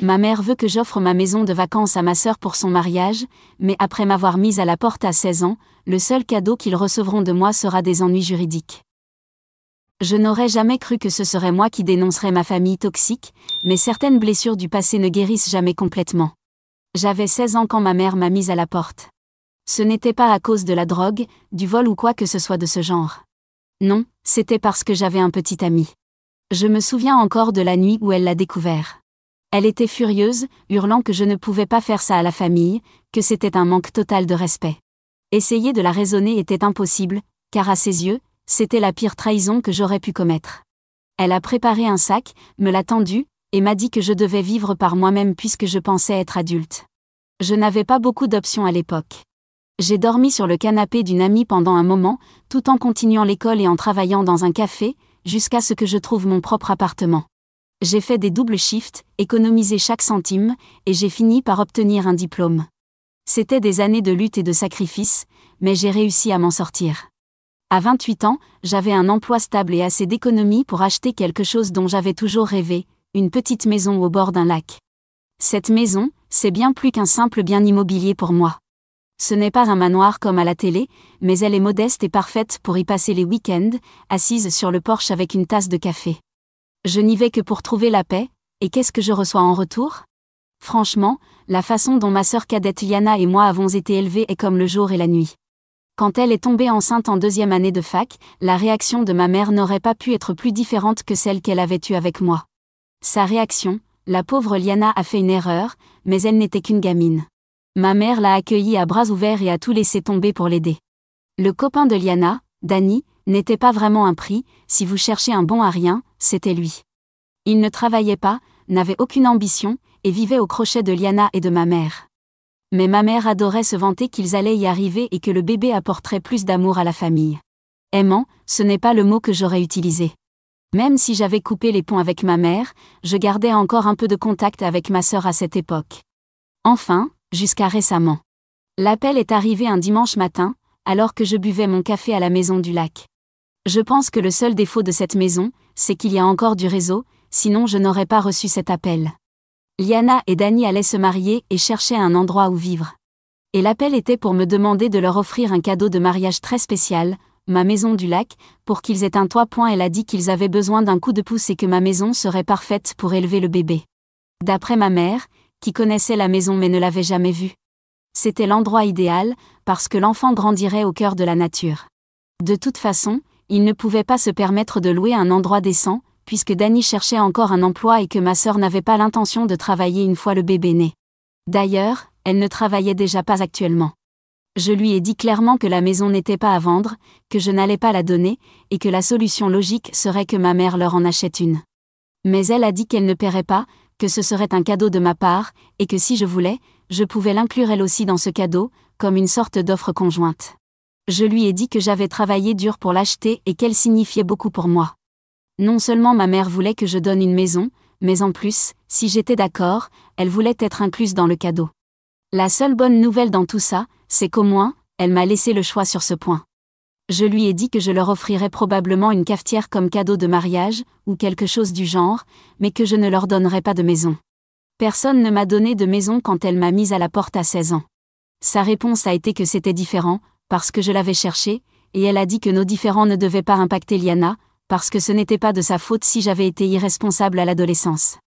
Ma mère veut que j'offre ma maison de vacances à ma sœur pour son mariage, mais après m'avoir mise à la porte à 16 ans, le seul cadeau qu'ils recevront de moi sera des ennuis juridiques. Je n'aurais jamais cru que ce serait moi qui dénoncerais ma famille toxique, mais certaines blessures du passé ne guérissent jamais complètement. J'avais 16 ans quand ma mère m'a mise à la porte. Ce n'était pas à cause de la drogue, du vol ou quoi que ce soit de ce genre. Non, c'était parce que j'avais un petit ami. Je me souviens encore de la nuit où elle l'a découvert. Elle était furieuse, hurlant que je ne pouvais pas faire ça à la famille, que c'était un manque total de respect. Essayer de la raisonner était impossible, car à ses yeux, c'était la pire trahison que j'aurais pu commettre. Elle a préparé un sac, me l'a tendu, et m'a dit que je devais vivre par moi-même puisque je pensais être adulte. Je n'avais pas beaucoup d'options à l'époque. J'ai dormi sur le canapé d'une amie pendant un moment, tout en continuant l'école et en travaillant dans un café, jusqu'à ce que je trouve mon propre appartement. J'ai fait des doubles shifts, économisé chaque centime, et j'ai fini par obtenir un diplôme. C'était des années de lutte et de sacrifice, mais j'ai réussi à m'en sortir. À 28 ans, j'avais un emploi stable et assez d'économies pour acheter quelque chose dont j'avais toujours rêvé, une petite maison au bord d'un lac. Cette maison, c'est bien plus qu'un simple bien immobilier pour moi. Ce n'est pas un manoir comme à la télé, mais elle est modeste et parfaite pour y passer les week-ends, assise sur le porche avec une tasse de café. Je n'y vais que pour trouver la paix, et qu'est-ce que je reçois en retour ? Franchement, la façon dont ma sœur cadette Liana et moi avons été élevés est comme le jour et la nuit. Quand elle est tombée enceinte en 2e année de fac, la réaction de ma mère n'aurait pas pu être plus différente que celle qu'elle avait eue avec moi. Sa réaction, la pauvre Liana a fait une erreur, mais elle n'était qu'une gamine. Ma mère l'a accueillie à bras ouverts et a tout laissé tomber pour l'aider. Le copain de Liana, Danny, n'était pas vraiment un prix, si vous cherchez un bon à rien, c'était lui. Il ne travaillait pas, n'avait aucune ambition, et vivait au crochet de Liana et de ma mère. Mais ma mère adorait se vanter qu'ils allaient y arriver et que le bébé apporterait plus d'amour à la famille. Aimant, ce n'est pas le mot que j'aurais utilisé. Même si j'avais coupé les ponts avec ma mère, je gardais encore un peu de contact avec ma sœur à cette époque. Enfin, jusqu'à récemment. L'appel est arrivé un dimanche matin, alors que je buvais mon café à la maison du lac. Je pense que le seul défaut de cette maison, c'est qu'il y a encore du réseau, sinon je n'aurais pas reçu cet appel. Liana et Danny allaient se marier et cherchaient un endroit où vivre. Et l'appel était pour me demander de leur offrir un cadeau de mariage très spécial, ma maison du lac, pour qu'ils aient un toit. Elle a dit qu'ils avaient besoin d'un coup de pouce et que ma maison serait parfaite pour élever le bébé. D'après ma mère, qui connaissait la maison mais ne l'avait jamais vue. C'était l'endroit idéal, parce que l'enfant grandirait au cœur de la nature. De toute façon, il ne pouvait pas se permettre de louer un endroit décent, puisque Danny cherchait encore un emploi et que ma sœur n'avait pas l'intention de travailler une fois le bébé né. D'ailleurs, elle ne travaillait déjà pas actuellement. Je lui ai dit clairement que la maison n'était pas à vendre, que je n'allais pas la donner, et que la solution logique serait que ma mère leur en achète une. Mais elle a dit qu'elle ne paierait pas, que ce serait un cadeau de ma part, et que si je voulais, je pouvais l'inclure elle aussi dans ce cadeau, comme une sorte d'offre conjointe. Je lui ai dit que j'avais travaillé dur pour l'acheter et qu'elle signifiait beaucoup pour moi. Non seulement ma mère voulait que je donne une maison, mais en plus, si j'étais d'accord, elle voulait être incluse dans le cadeau. La seule bonne nouvelle dans tout ça, c'est qu'au moins, elle m'a laissé le choix sur ce point. Je lui ai dit que je leur offrirais probablement une cafetière comme cadeau de mariage, ou quelque chose du genre, mais que je ne leur donnerais pas de maison. Personne ne m'a donné de maison quand elle m'a mise à la porte à 16 ans. Sa réponse a été que c'était différent, parce que je l'avais cherché, et elle a dit que nos différends ne devaient pas impacter Liana, parce que ce n'était pas de sa faute si j'avais été irresponsable à l'adolescence.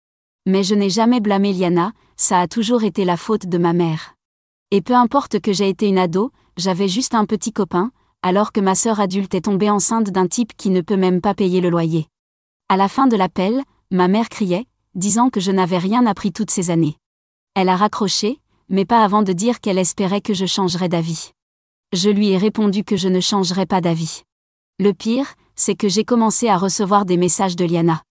Mais je n'ai jamais blâmé Liana, ça a toujours été la faute de ma mère. Et peu importe que j'ai été une ado, j'avais juste un petit copain, alors que ma sœur adulte est tombée enceinte d'un type qui ne peut même pas payer le loyer. À la fin de l'appel, ma mère criait, disant que je n'avais rien appris toutes ces années. Elle a raccroché, mais pas avant de dire qu'elle espérait que je changerais d'avis. Je lui ai répondu que je ne changerais pas d'avis. Le pire, c'est que j'ai commencé à recevoir des messages de Liana.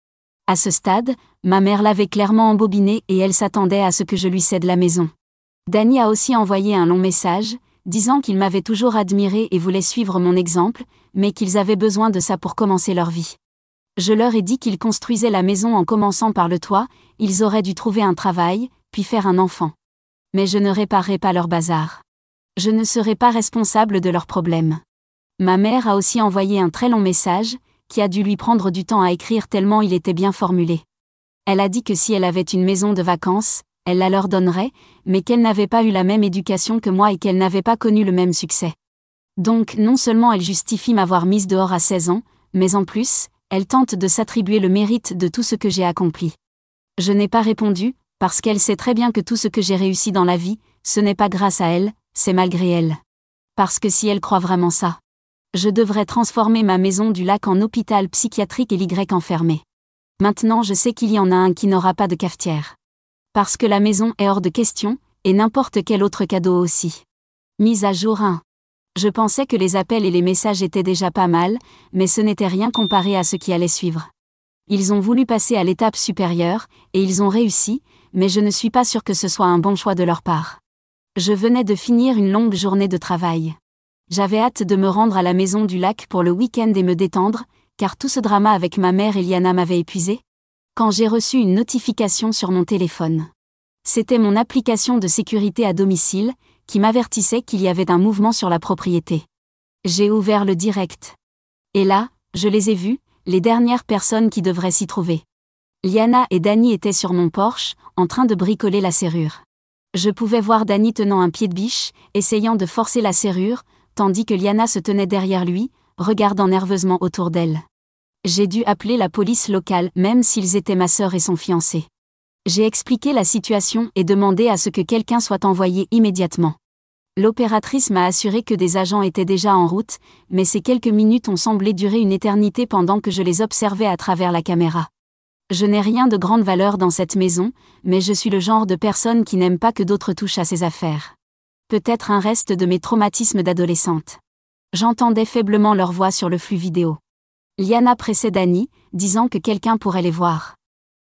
À ce stade, ma mère l'avait clairement embobinée et elle s'attendait à ce que je lui cède la maison. Danny a aussi envoyé un long message, disant qu'il m'avait toujours admiré et voulait suivre mon exemple, mais qu'ils avaient besoin de ça pour commencer leur vie. Je leur ai dit qu'ils construisaient la maison en commençant par le toit, ils auraient dû trouver un travail, puis faire un enfant. Mais je ne réparerai pas leur bazar. Je ne serai pas responsable de leurs problèmes. Ma mère a aussi envoyé un très long message, qui a dû lui prendre du temps à écrire tellement il était bien formulé. Elle a dit que si elle avait une maison de vacances, elle la leur donnerait, mais qu'elle n'avait pas eu la même éducation que moi et qu'elle n'avait pas connu le même succès. Donc non seulement elle justifie m'avoir mise dehors à 16 ans, mais en plus, elle tente de s'attribuer le mérite de tout ce que j'ai accompli. Je n'ai pas répondu, parce qu'elle sait très bien que tout ce que j'ai réussi dans la vie, ce n'est pas grâce à elle, c'est malgré elle. Parce que si elle croit vraiment ça, je devrais transformer ma maison du lac en hôpital psychiatrique et l'Y enfermé. Maintenant je sais qu'il y en a un qui n'aura pas de cafetière. Parce que la maison est hors de question, et n'importe quel autre cadeau aussi. Mise à jour 1. Je pensais que les appels et les messages étaient déjà pas mal, mais ce n'était rien comparé à ce qui allait suivre. Ils ont voulu passer à l'étape supérieure, et ils ont réussi, mais je ne suis pas sûre que ce soit un bon choix de leur part. Je venais de finir une longue journée de travail. J'avais hâte de me rendre à la maison du lac pour le week-end et me détendre, car tout ce drama avec ma mère et Liana m'avait épuisé. Quand j'ai reçu une notification sur mon téléphone. C'était mon application de sécurité à domicile, qui m'avertissait qu'il y avait un mouvement sur la propriété. J'ai ouvert le direct. Et là, je les ai vus, les dernières personnes qui devraient s'y trouver. Liana et Dani étaient sur mon porche, en train de bricoler la serrure. Je pouvais voir Dani tenant un pied de biche, essayant de forcer la serrure, tandis que Liana se tenait derrière lui, regardant nerveusement autour d'elle. J'ai dû appeler la police locale, même s'ils étaient ma sœur et son fiancé. J'ai expliqué la situation et demandé à ce que quelqu'un soit envoyé immédiatement. L'opératrice m'a assuré que des agents étaient déjà en route, mais ces quelques minutes ont semblé durer une éternité pendant que je les observais à travers la caméra. Je n'ai rien de grande valeur dans cette maison, mais je suis le genre de personne qui n'aime pas que d'autres touchent à ses affaires. Peut-être un reste de mes traumatismes d'adolescente. J'entendais faiblement leur voix sur le flux vidéo. Liana pressait Dani, disant que quelqu'un pourrait les voir.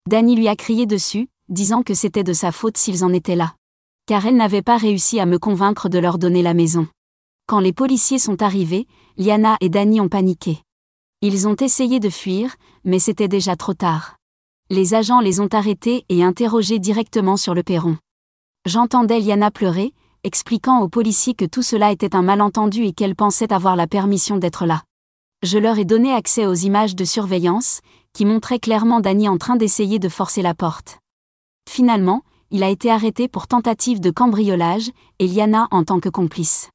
Dani lui a crié dessus, disant que c'était de sa faute s'ils en étaient là. Car elle n'avait pas réussi à me convaincre de leur donner la maison. Quand les policiers sont arrivés, Liana et Dani ont paniqué. Ils ont essayé de fuir, mais c'était déjà trop tard. Les agents les ont arrêtés et interrogés directement sur le perron. J'entendais Liana pleurer, expliquant aux policiers que tout cela était un malentendu et qu'elle pensait avoir la permission d'être là. Je leur ai donné accès aux images de surveillance, qui montraient clairement Dani en train d'essayer de forcer la porte. Finalement, il a été arrêté pour tentative de cambriolage, et Liana en tant que complice.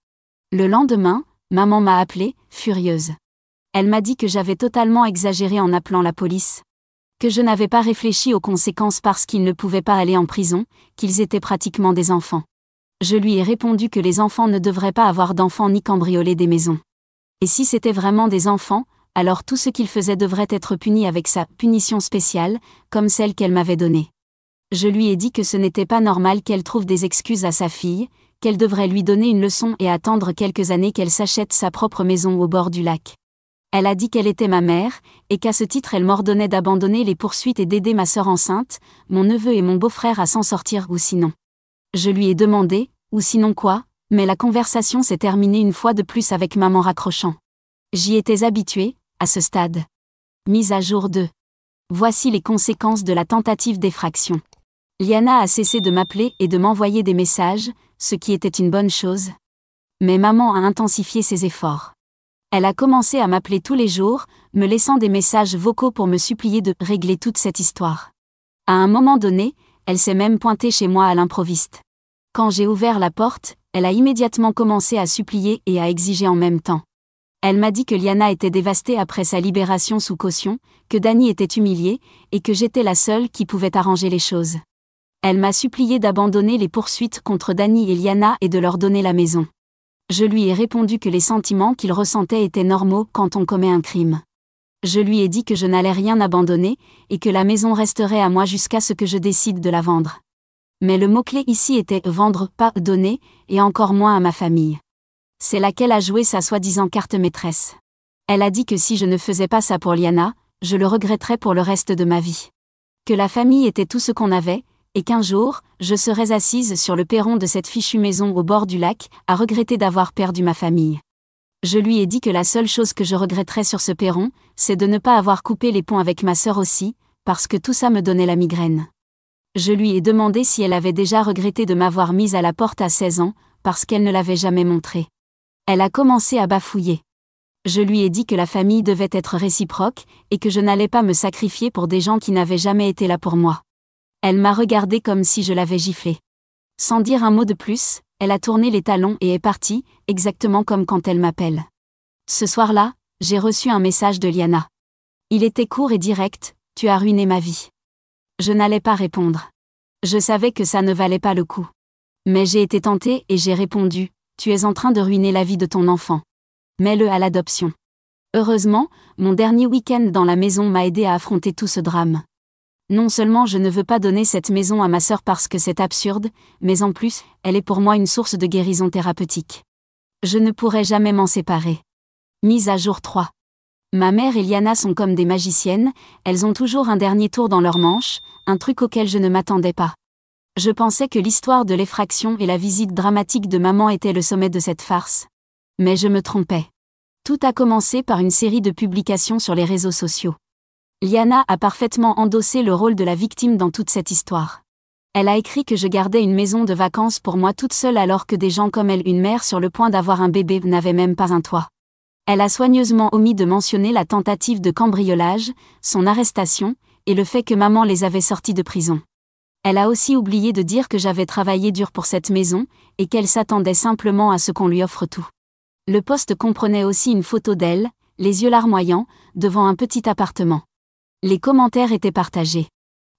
Le lendemain, maman m'a appelée, furieuse. Elle m'a dit que j'avais totalement exagéré en appelant la police. Que je n'avais pas réfléchi aux conséquences parce qu'ils ne pouvaient pas aller en prison, qu'ils étaient pratiquement des enfants. Je lui ai répondu que les enfants ne devraient pas avoir d'enfants ni cambrioler des maisons. Et si c'était vraiment des enfants, alors tout ce qu'ils faisaient devrait être puni avec sa punition spéciale, comme celle qu'elle m'avait donnée. Je lui ai dit que ce n'était pas normal qu'elle trouve des excuses à sa fille, qu'elle devrait lui donner une leçon et attendre quelques années qu'elle s'achète sa propre maison au bord du lac. Elle a dit qu'elle était ma mère, et qu'à ce titre elle m'ordonnait d'abandonner les poursuites et d'aider ma sœur enceinte, mon neveu et mon beau-frère à s'en sortir ou sinon. Je lui ai demandé, ou sinon quoi, mais la conversation s'est terminée une fois de plus avec maman raccrochant. J'y étais habituée, à ce stade. Mise à jour 2. Voici les conséquences de la tentative d'effraction. Liana a cessé de m'appeler et de m'envoyer des messages, ce qui était une bonne chose. Mais maman a intensifié ses efforts. Elle a commencé à m'appeler tous les jours, me laissant des messages vocaux pour me supplier de régler toute cette histoire. À un moment donné, elle s'est même pointée chez moi à l'improviste. Quand j'ai ouvert la porte, elle a immédiatement commencé à supplier et à exiger en même temps. Elle m'a dit que Liana était dévastée après sa libération sous caution, que Dani était humilié, et que j'étais la seule qui pouvait arranger les choses. Elle m'a supplié d'abandonner les poursuites contre Dani et Liana et de leur donner la maison. Je lui ai répondu que les sentiments qu'il ressentait étaient normaux quand on commet un crime. Je lui ai dit que je n'allais rien abandonner, et que la maison resterait à moi jusqu'à ce que je décide de la vendre. Mais le mot-clé ici était « vendre », pas « donner », et encore moins à ma famille. C'est là qu'elle a joué sa soi-disant carte maîtresse. Elle a dit que si je ne faisais pas ça pour Liana, je le regretterais pour le reste de ma vie. Que la famille était tout ce qu'on avait, et qu'un jour, je serais assise sur le perron de cette fichue maison au bord du lac, à regretter d'avoir perdu ma famille. Je lui ai dit que la seule chose que je regretterais sur ce perron, c'est de ne pas avoir coupé les ponts avec ma sœur aussi, parce que tout ça me donnait la migraine. Je lui ai demandé si elle avait déjà regretté de m'avoir mise à la porte à 16 ans, parce qu'elle ne l'avait jamais montré. Elle a commencé à bafouiller. Je lui ai dit que la famille devait être réciproque, et que je n'allais pas me sacrifier pour des gens qui n'avaient jamais été là pour moi. Elle m'a regardé comme si je l'avais giflée. Sans dire un mot de plus, elle a tourné les talons et est partie, exactement comme quand elle m'appelle. Ce soir-là, j'ai reçu un message de Liana. Il était court et direct: « Tu as ruiné ma vie. » Je n'allais pas répondre. Je savais que ça ne valait pas le coup. Mais j'ai été tentée et j'ai répondu: « Tu es en train de ruiner la vie de ton enfant. Mets-le à l'adoption. » Heureusement, mon dernier week-end dans la maison m'a aidé à affronter tout ce drame. Non seulement je ne veux pas donner cette maison à ma sœur parce que c'est absurde, mais en plus, elle est pour moi une source de guérison thérapeutique. Je ne pourrai jamais m'en séparer. Mise à jour 3. Ma mère et Liana sont comme des magiciennes, elles ont toujours un dernier tour dans leur manche, un truc auquel je ne m'attendais pas. Je pensais que l'histoire de l'effraction et la visite dramatique de maman étaient le sommet de cette farce. Mais je me trompais. Tout a commencé par une série de publications sur les réseaux sociaux. Liana a parfaitement endossé le rôle de la victime dans toute cette histoire. Elle a écrit que je gardais une maison de vacances pour moi toute seule alors que des gens comme elle, une mère sur le point d'avoir un bébé, n'avaient même pas un toit. Elle a soigneusement omis de mentionner la tentative de cambriolage, son arrestation, et le fait que maman les avait sortis de prison. Elle a aussi oublié de dire que j'avais travaillé dur pour cette maison, et qu'elle s'attendait simplement à ce qu'on lui offre tout. Le post comprenait aussi une photo d'elle, les yeux larmoyants, devant un petit appartement. Les commentaires étaient partagés.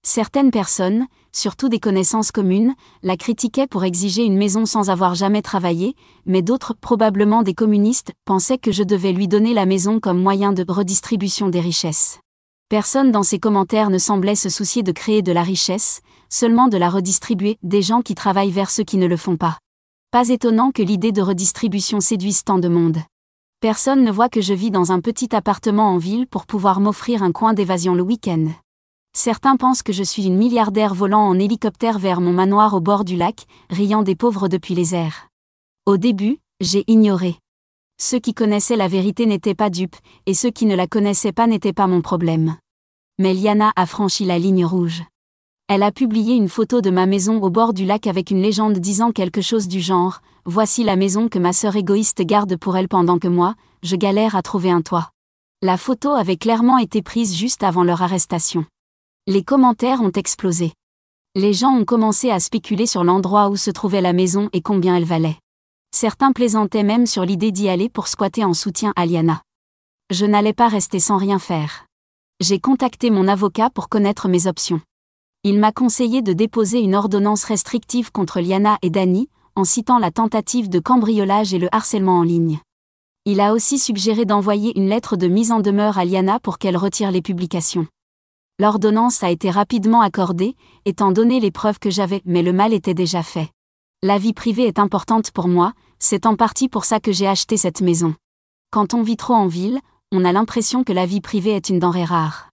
Certaines personnes, surtout des connaissances communes, la critiquaient pour exiger une maison sans avoir jamais travaillé, mais d'autres, probablement des communistes, pensaient que je devais lui donner la maison comme moyen de redistribution des richesses. Personne dans ces commentaires ne semblait se soucier de créer de la richesse, seulement de la redistribuer, des gens qui travaillent vers ceux qui ne le font pas. Pas étonnant que l'idée de redistribution séduise tant de monde. Personne ne voit que je vis dans un petit appartement en ville pour pouvoir m'offrir un coin d'évasion le week-end. Certains pensent que je suis une milliardaire volant en hélicoptère vers mon manoir au bord du lac, riant des pauvres depuis les airs. Au début, j'ai ignoré. Ceux qui connaissaient la vérité n'étaient pas dupes, et ceux qui ne la connaissaient pas n'étaient pas mon problème. Mais Liana a franchi la ligne rouge. Elle a publié une photo de ma maison au bord du lac avec une légende disant quelque chose du genre: « Voici la maison que ma sœur égoïste garde pour elle pendant que moi, je galère à trouver un toit. » La photo avait clairement été prise juste avant leur arrestation. Les commentaires ont explosé. Les gens ont commencé à spéculer sur l'endroit où se trouvait la maison et combien elle valait. Certains plaisantaient même sur l'idée d'y aller pour squatter en soutien à Liana. Je n'allais pas rester sans rien faire. J'ai contacté mon avocat pour connaître mes options. Il m'a conseillé de déposer une ordonnance restrictive contre Liana et Dani, en citant la tentative de cambriolage et le harcèlement en ligne. Il a aussi suggéré d'envoyer une lettre de mise en demeure à Liana pour qu'elle retire les publications. L'ordonnance a été rapidement accordée, étant donné les preuves que j'avais, mais le mal était déjà fait. La vie privée est importante pour moi, c'est en partie pour ça que j'ai acheté cette maison. Quand on vit trop en ville, on a l'impression que la vie privée est une denrée rare.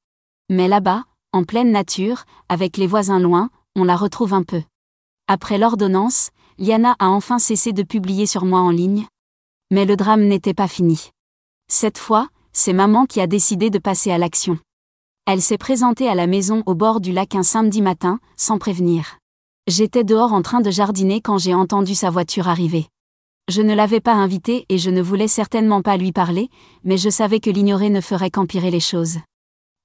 Mais là-bas, en pleine nature, avec les voisins loin, on la retrouve un peu. Après l'ordonnance, Liana a enfin cessé de publier sur moi en ligne. Mais le drame n'était pas fini. Cette fois, c'est maman qui a décidé de passer à l'action. Elle s'est présentée à la maison au bord du lac un samedi matin, sans prévenir. J'étais dehors en train de jardiner quand j'ai entendu sa voiture arriver. Je ne l'avais pas invitée et je ne voulais certainement pas lui parler, mais je savais que l'ignorer ne ferait qu'empirer les choses.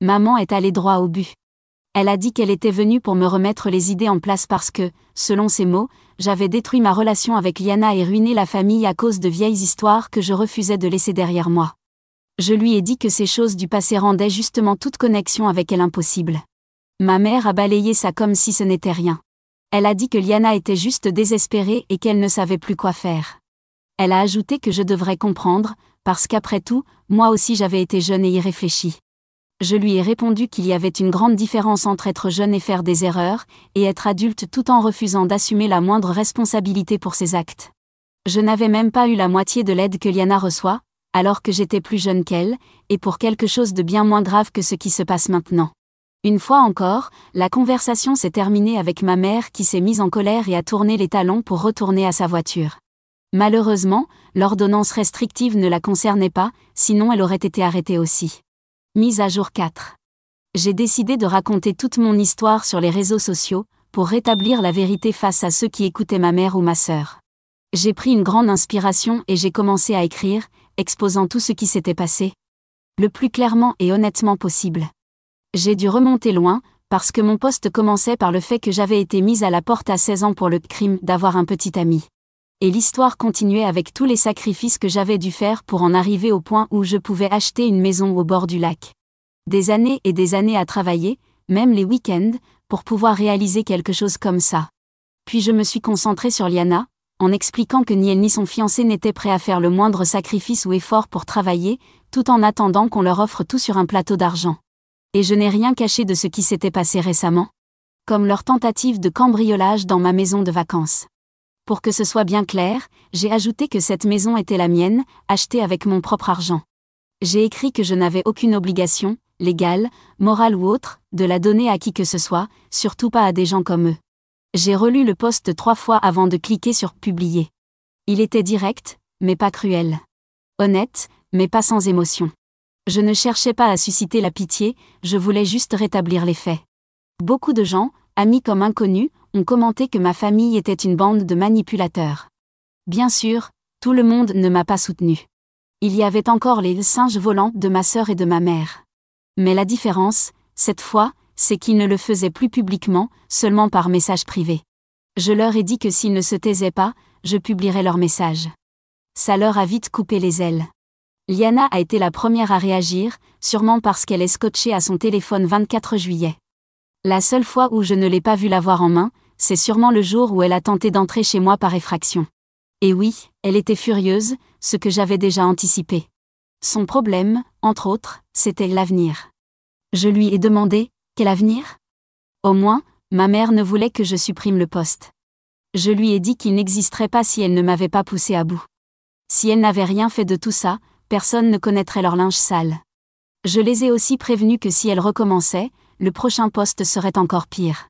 Maman est allée droit au but. Elle a dit qu'elle était venue pour me remettre les idées en place parce que, selon ses mots, j'avais détruit ma relation avec Liana et ruiné la famille à cause de vieilles histoires que je refusais de laisser derrière moi. Je lui ai dit que ces choses du passé rendaient justement toute connexion avec elle impossible. Ma mère a balayé ça comme si ce n'était rien. Elle a dit que Liana était juste désespérée et qu'elle ne savait plus quoi faire. Elle a ajouté que je devrais comprendre, parce qu'après tout, moi aussi j'avais été jeune et irréfléchie. Je lui ai répondu qu'il y avait une grande différence entre être jeune et faire des erreurs, et être adulte tout en refusant d'assumer la moindre responsabilité pour ses actes. Je n'avais même pas eu la moitié de l'aide que Liana reçoit, alors que j'étais plus jeune qu'elle, et pour quelque chose de bien moins grave que ce qui se passe maintenant. Une fois encore, la conversation s'est terminée avec ma mère qui s'est mise en colère et a tourné les talons pour retourner à sa voiture. Malheureusement, l'ordonnance restrictive ne la concernait pas, sinon elle aurait été arrêtée aussi. Mise à jour 4. J'ai décidé de raconter toute mon histoire sur les réseaux sociaux, pour rétablir la vérité face à ceux qui écoutaient ma mère ou ma sœur. J'ai pris une grande inspiration et j'ai commencé à écrire, exposant tout ce qui s'était passé. Le plus clairement et honnêtement possible. J'ai dû remonter loin, parce que mon post commençait par le fait que j'avais été mise à la porte à 16 ans pour le crime d'avoir un petit ami. Et l'histoire continuait avec tous les sacrifices que j'avais dû faire pour en arriver au point où je pouvais acheter une maison au bord du lac. Des années et des années à travailler, même les week-ends, pour pouvoir réaliser quelque chose comme ça. Puis je me suis concentrée sur Liana, en expliquant que ni elle ni son fiancé n'étaient prêts à faire le moindre sacrifice ou effort pour travailler, tout en attendant qu'on leur offre tout sur un plateau d'argent. Et je n'ai rien caché de ce qui s'était passé récemment. Comme leur tentative de cambriolage dans ma maison de vacances. Pour que ce soit bien clair, j'ai ajouté que cette maison était la mienne, achetée avec mon propre argent. J'ai écrit que je n'avais aucune obligation, légale, morale ou autre, de la donner à qui que ce soit, surtout pas à des gens comme eux. J'ai relu le post 3 fois avant de cliquer sur « Publier ». Il était direct, mais pas cruel. Honnête, mais pas sans émotion. Je ne cherchais pas à susciter la pitié, je voulais juste rétablir les faits. Beaucoup de gens, amis comme inconnus, ont commenté que ma famille était une bande de manipulateurs. Bien sûr, tout le monde ne m'a pas soutenu. Il y avait encore les singes volants de ma sœur et de ma mère. Mais la différence, cette fois, c'est qu'ils ne le faisaient plus publiquement, seulement par message privé. Je leur ai dit que s'ils ne se taisaient pas, je publierais leurs messages. Ça leur a vite coupé les ailes. Liana a été la première à réagir, sûrement parce qu'elle est scotchée à son téléphone 24 juillet. La seule fois où je ne l'ai pas vue l'avoir en main, c'est sûrement le jour où elle a tenté d'entrer chez moi par effraction. Et oui, elle était furieuse, ce que j'avais déjà anticipé. Son problème, entre autres, c'était l'avenir. Je lui ai demandé, quel avenir ? Au moins, ma mère ne voulait que je supprime le post. Je lui ai dit qu'il n'existerait pas si elle ne m'avait pas poussé à bout. Si elle n'avait rien fait de tout ça, personne ne connaîtrait leur linge sale. Je les ai aussi prévenus que si elles recommençaient, le prochain post serait encore pire.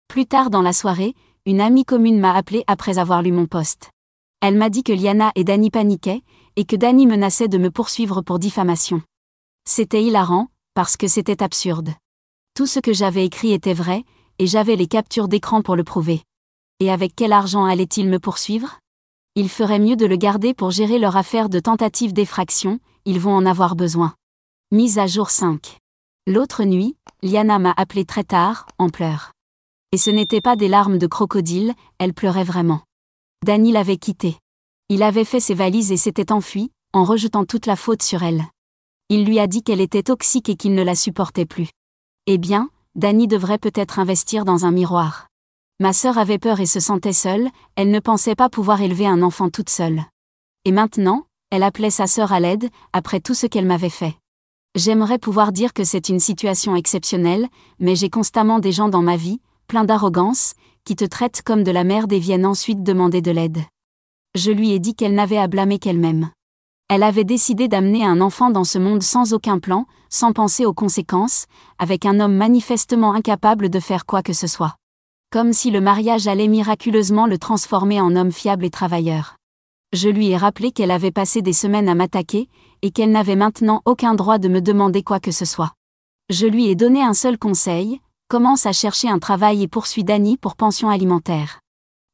Plus tard dans la soirée, une amie commune m'a appelé après avoir lu mon post. Elle m'a dit que Liana et Dany paniquaient, et que Dany menaçait de me poursuivre pour diffamation. C'était hilarant, parce que c'était absurde. Tout ce que j'avais écrit était vrai, et j'avais les captures d'écran pour le prouver. Et avec quel argent allait-il me poursuivre ? Il ferait mieux de le garder pour gérer leur affaire de tentative d'effraction, ils vont en avoir besoin. Mise à jour 5. L'autre nuit, Liana m'a appelé très tard, en pleurs. Et ce n'étaient pas des larmes de crocodile, elle pleurait vraiment. Dany l'avait quitté. Il avait fait ses valises et s'était enfui, en rejetant toute la faute sur elle. Il lui a dit qu'elle était toxique et qu'il ne la supportait plus. Eh bien, Dany devrait peut-être investir dans un miroir. Ma sœur avait peur et se sentait seule, elle ne pensait pas pouvoir élever un enfant toute seule. Et maintenant, elle appelait sa sœur à l'aide, après tout ce qu'elle m'avait fait. J'aimerais pouvoir dire que c'est une situation exceptionnelle, mais j'ai constamment des gens dans ma vie, pleins d'arrogance, qui te traitent comme de la merde et viennent ensuite demander de l'aide. Je lui ai dit qu'elle n'avait à blâmer qu'elle-même. Elle avait décidé d'amener un enfant dans ce monde sans aucun plan, sans penser aux conséquences, avec un homme manifestement incapable de faire quoi que ce soit. Comme si le mariage allait miraculeusement le transformer en homme fiable et travailleur. Je lui ai rappelé qu'elle avait passé des semaines à m'attaquer, et qu'elle n'avait maintenant aucun droit de me demander quoi que ce soit. Je lui ai donné un seul conseil, commence à chercher un travail et poursuis Dany pour pension alimentaire.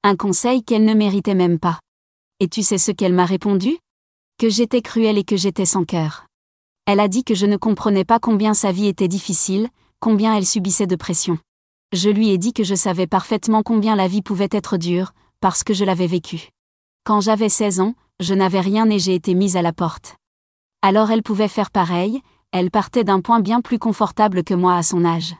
Un conseil qu'elle ne méritait même pas. Et tu sais ce qu'elle m'a répondu ? Que j'étais cruelle et que j'étais sans cœur. Elle a dit que je ne comprenais pas combien sa vie était difficile, combien elle subissait de pression. Je lui ai dit que je savais parfaitement combien la vie pouvait être dure, parce que je l'avais vécue. Quand j'avais 16 ans, je n'avais rien et j'ai été mise à la porte. Alors elle pouvait faire pareil, elle partait d'un point bien plus confortable que moi à son âge.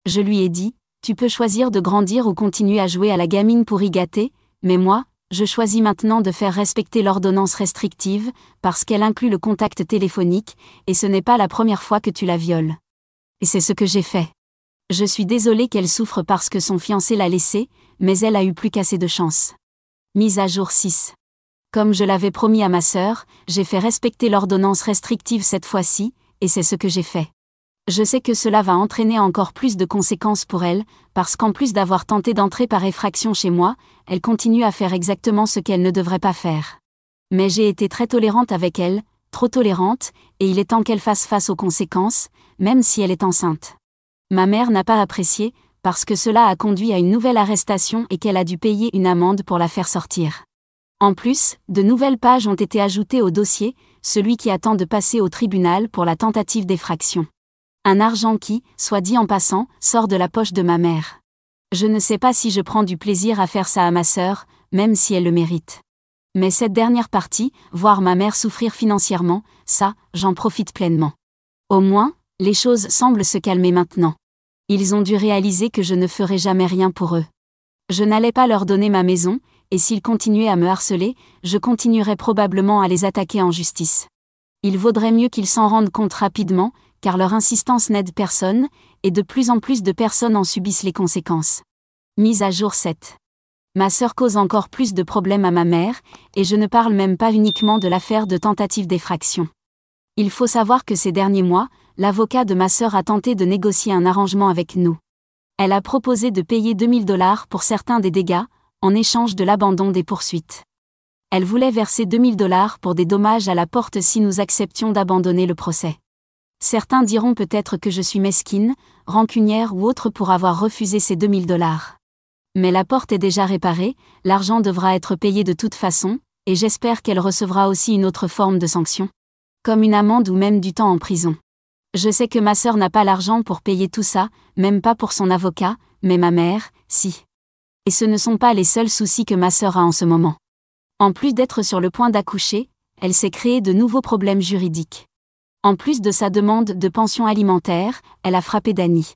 Je lui ai dit, tu peux choisir de grandir ou continuer à jouer à la gamine pour y gâter, mais moi, je choisis maintenant de faire respecter l'ordonnance restrictive, parce qu'elle inclut le contact téléphonique, et ce n'est pas la première fois que tu la violes. Et c'est ce que j'ai fait. Je suis désolée qu'elle souffre parce que son fiancé l'a laissée, mais elle a eu plus qu'assez de chance. Mise à jour 6. Comme je l'avais promis à ma sœur, j'ai fait respecter l'ordonnance restrictive cette fois-ci, et c'est ce que j'ai fait. Je sais que cela va entraîner encore plus de conséquences pour elle, parce qu'en plus d'avoir tenté d'entrer par effraction chez moi, elle continue à faire exactement ce qu'elle ne devrait pas faire. Mais j'ai été très tolérante avec elle, trop tolérante, et il est temps qu'elle fasse face aux conséquences, même si elle est enceinte. Ma mère n'a pas apprécié, parce que cela a conduit à une nouvelle arrestation et qu'elle a dû payer une amende pour la faire sortir. En plus, de nouvelles pages ont été ajoutées au dossier, celui qui attend de passer au tribunal pour la tentative d'effraction. Un argent qui, soit dit en passant, sort de la poche de ma mère. Je ne sais pas si je prends du plaisir à faire ça à ma sœur, même si elle le mérite. Mais cette dernière partie, voir ma mère souffrir financièrement, ça, j'en profite pleinement. Au moins, les choses semblent se calmer maintenant. Ils ont dû réaliser que je ne ferai jamais rien pour eux. Je n'allais pas leur donner ma maison, et s'ils continuaient à me harceler, je continuerais probablement à les attaquer en justice. Il vaudrait mieux qu'ils s'en rendent compte rapidement, car leur insistance n'aide personne, et de plus en plus de personnes en subissent les conséquences. Mise à jour 7. Ma sœur cause encore plus de problèmes à ma mère, et je ne parle même pas uniquement de l'affaire de tentative d'effraction. Il faut savoir que ces derniers mois, l'avocat de ma sœur a tenté de négocier un arrangement avec nous. Elle a proposé de payer $2000 pour certains des dégâts, en échange de l'abandon des poursuites. Elle voulait verser $2000 pour des dommages à la porte si nous acceptions d'abandonner le procès. Certains diront peut-être que je suis mesquine, rancunière ou autre pour avoir refusé ces $2000. Mais la porte est déjà réparée, l'argent devra être payé de toute façon, et j'espère qu'elle recevra aussi une autre forme de sanction. Comme une amende ou même du temps en prison. Je sais que ma sœur n'a pas l'argent pour payer tout ça, même pas pour son avocat, mais ma mère, si. Et ce ne sont pas les seuls soucis que ma sœur a en ce moment. En plus d'être sur le point d'accoucher, elle s'est créée de nouveaux problèmes juridiques. En plus de sa demande de pension alimentaire, elle a frappé Dany.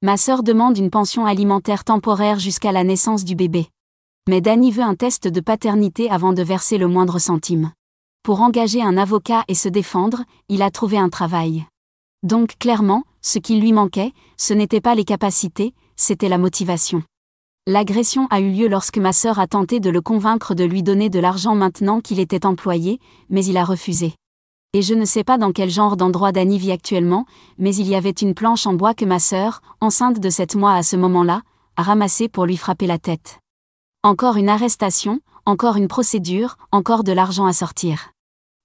Ma sœur demande une pension alimentaire temporaire jusqu'à la naissance du bébé. Mais Dany veut un test de paternité avant de verser le moindre centime. Pour engager un avocat et se défendre, il a trouvé un travail. Donc clairement, ce qui lui manquait, ce n'était pas les capacités, c'était la motivation. L'agression a eu lieu lorsque ma sœur a tenté de le convaincre de lui donner de l'argent maintenant qu'il était employé, mais il a refusé. Et je ne sais pas dans quel genre d'endroit Dany vit actuellement, mais il y avait une planche en bois que ma sœur, enceinte de 7 mois à ce moment-là, a ramassée pour lui frapper la tête. Encore une arrestation, encore une procédure, encore de l'argent à sortir.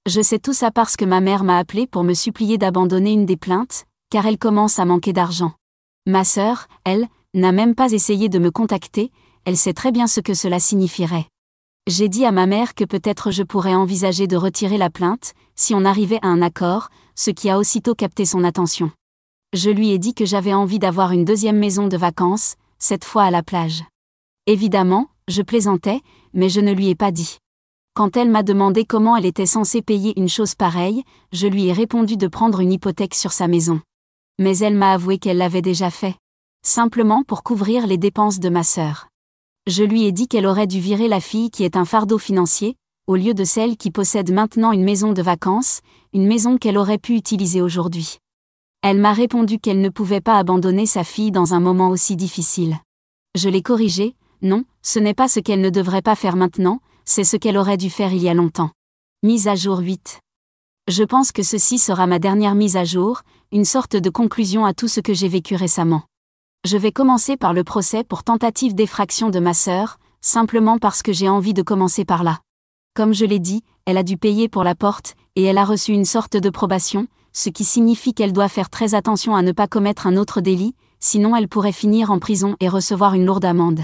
Je sais tout ça parce que ma mère m'a appelé pour me supplier d'abandonner une des plaintes, car elle commence à manquer d'argent. Ma sœur, elle, n'a même pas essayé de me contacter, elle sait très bien ce que cela signifierait. J'ai dit à ma mère que peut-être je pourrais envisager de retirer la plainte, si on arrivait à un accord, ce qui a aussitôt capté son attention. Je lui ai dit que j'avais envie d'avoir une deuxième maison de vacances, cette fois à la plage. Évidemment, je plaisantais, mais je ne lui ai pas dit. Quand elle m'a demandé comment elle était censée payer une chose pareille, je lui ai répondu de prendre une hypothèque sur sa maison. Mais elle m'a avoué qu'elle l'avait déjà fait. Simplement pour couvrir les dépenses de ma sœur. Je lui ai dit qu'elle aurait dû virer la fille qui est un fardeau financier, au lieu de celle qui possède maintenant une maison de vacances, une maison qu'elle aurait pu utiliser aujourd'hui. Elle m'a répondu qu'elle ne pouvait pas abandonner sa fille dans un moment aussi difficile. Je l'ai corrigée, non, ce n'est pas ce qu'elle ne devrait pas faire maintenant, c'est ce qu'elle aurait dû faire il y a longtemps. Mise à jour 8. Je pense que ceci sera ma dernière mise à jour, une sorte de conclusion à tout ce que j'ai vécu récemment. Je vais commencer par le procès pour tentative d'effraction de ma sœur, simplement parce que j'ai envie de commencer par là. Comme je l'ai dit, elle a dû payer pour la porte, et elle a reçu une sorte de probation, ce qui signifie qu'elle doit faire très attention à ne pas commettre un autre délit, sinon elle pourrait finir en prison et recevoir une lourde amende.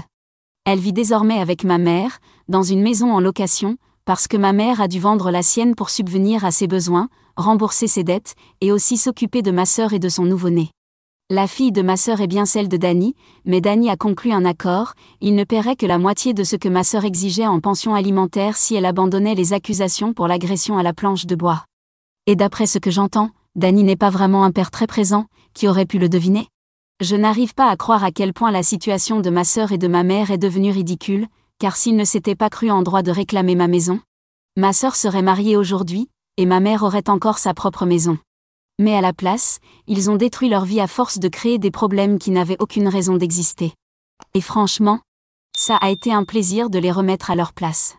Elle vit désormais avec ma mère, dans une maison en location, parce que ma mère a dû vendre la sienne pour subvenir à ses besoins, rembourser ses dettes, et aussi s'occuper de ma sœur et de son nouveau-né. La fille de ma sœur est bien celle de Dany, mais Dany a conclu un accord, il ne paierait que la moitié de ce que ma sœur exigeait en pension alimentaire si elle abandonnait les accusations pour l'agression à la planche de bois. Et d'après ce que j'entends, Dany n'est pas vraiment un père très présent, qui aurait pu le deviner. Je n'arrive pas à croire à quel point la situation de ma sœur et de ma mère est devenue ridicule, car s'ils ne s'étaient pas crus en droit de réclamer ma maison, ma sœur serait mariée aujourd'hui, et ma mère aurait encore sa propre maison. Mais à la place, ils ont détruit leur vie à force de créer des problèmes qui n'avaient aucune raison d'exister. Et franchement, ça a été un plaisir de les remettre à leur place.